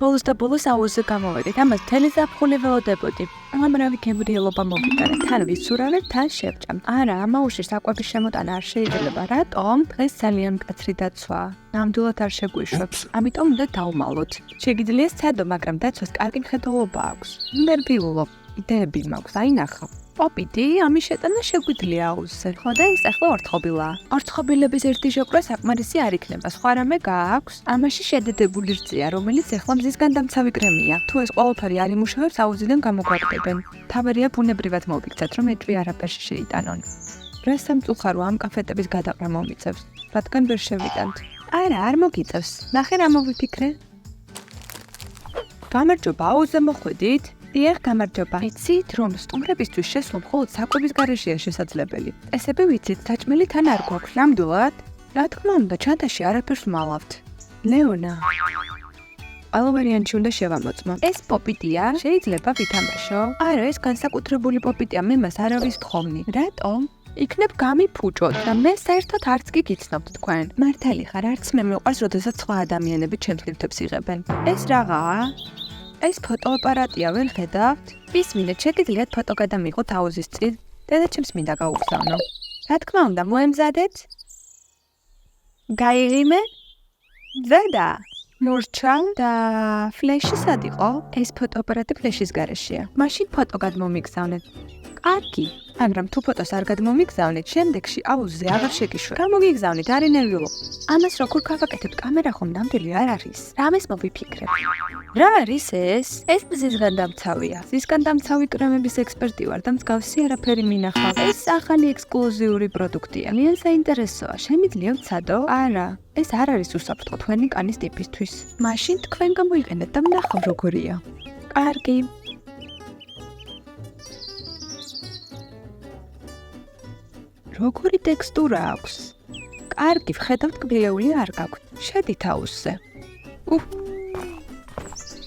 ბოლოს და ბოლოს აუზზე გამოვედით, ამას მთელი ზაფხული ველოდებოდი. ამრავი გემრიელობა მომიტანა, თან ვისურავებ, თან შევჭამ. არა, ამაუში საკვების შემოტანა არ შეიძლება, რატომ? დღეს ძალიან მკაცრი დაცვა. ნამდვილად არ შეგვიშვებს, ამიტომ უნდა დავმალოთ. შეგიძლია სცადო, მაგრამ დაცვას კარგი მხედველობა აქვს. ნერვიულობ, იდეები მაქვს, აინახავ. პოპიტი, ამის შეტანა შეგვიძლია აუზზე. ხო და ეს ახლა ორთხოვილა. ორთხოვილების ერთი ჟღვრა საკმარისი არ იქნება, სხვა რამე გააქვს? ამაში შედედებული რძია, რომელიც ახლა მზისგან დამცავი კრემია. თუ ეს ყველაფერი არ იმუშავებს, აუზიდან გამოგვაგდებენ. თავარია ბუნებრივად მოვიქცეთ, რომ ეჭვი არაფერში შეიტანონ. რა სამწუხარო ამ კაფეტების გადაყრა მომიწევს, რადგან ვერ შევიტანთ. არა, არ მოგიწევს. ნახე რა მოვიფიქრე. გამარჯობა, აუზზე მოხვედით? დიახ, გამარჯობა. იცით, რომ სტუმრებისთვის შესვლა მხოლოდ საკვების გარეშეა შესაძლებელი. წესები ვიცით, საჭმელი თან არ გვაქვს, ნამდვილად? რა თქმა უნდა, ჩანთაში არაფერს მალავთ. ლეონა. ყველა ვარიანტი უნდა შევამოწმო. ეს პოპიტია? შეიძლება ვითამაშო? არა, ეს განსაკუთრებული პოპიტია, მე მას არავის თხოვნი. რატომ? იქნებ გამიფუჭოთ და მე საერთოდ არც კი გიცნობთ თქვენ. მართალი ხარ, არც მე მიყვარს, როდესაც სხვა ადამიანები ჩემს ნივთებს იღებენ. ეს რაღაცაა? ეს ფოტოაპარატია, ვერ ხედავთ? ისმინეთ, შეგიძლიათ ფოტო გადამიღოთ აუზის წინ. დედაჩემს მინდა გაუგზავნო. რა თქმა უნდა, მოემზადეთ? გაიღიმე? ზედა. მურჩა და ფლეში სად იყო? ეს ფოტოაპარატი ფლეშის გარეშეა. მაშინ ფოტო გადმომიგზავნეთ. კარგი, მაგრამ თუ ფოტოს არ გადმომიგზავნეთ, შემდეგში აუზზე აღარ შეგიშვათ. გამოგიგზავნით, არ ინერვიულობ. ამას როგორ გავაკეთებთ? კამერა ხომ ნამდვილი არ არის. რამეს მოვიფიქრებ? რა არის ეს? ეს მზისგან დამცავია. მზისგან დამცავი კრემების ექსპერტი ვარ და მსგავსი არაფერი მინახავ. ეს ახალი ექსკლუზიური პროდუქტია. ძალიან საინტერესოა. შემიძლია ვცადო? არა. ეს არ არის უსაფრთხო თქვენი კანის ტიპისთვის. მაშინ თქვენ გამოიყენეთ და ვნახავ როგორია. კარგი. როგორი ტექსტურა აქვს? კარგი, ვხედავთ კბილეული არ გაქვთ. შედით აუზზე.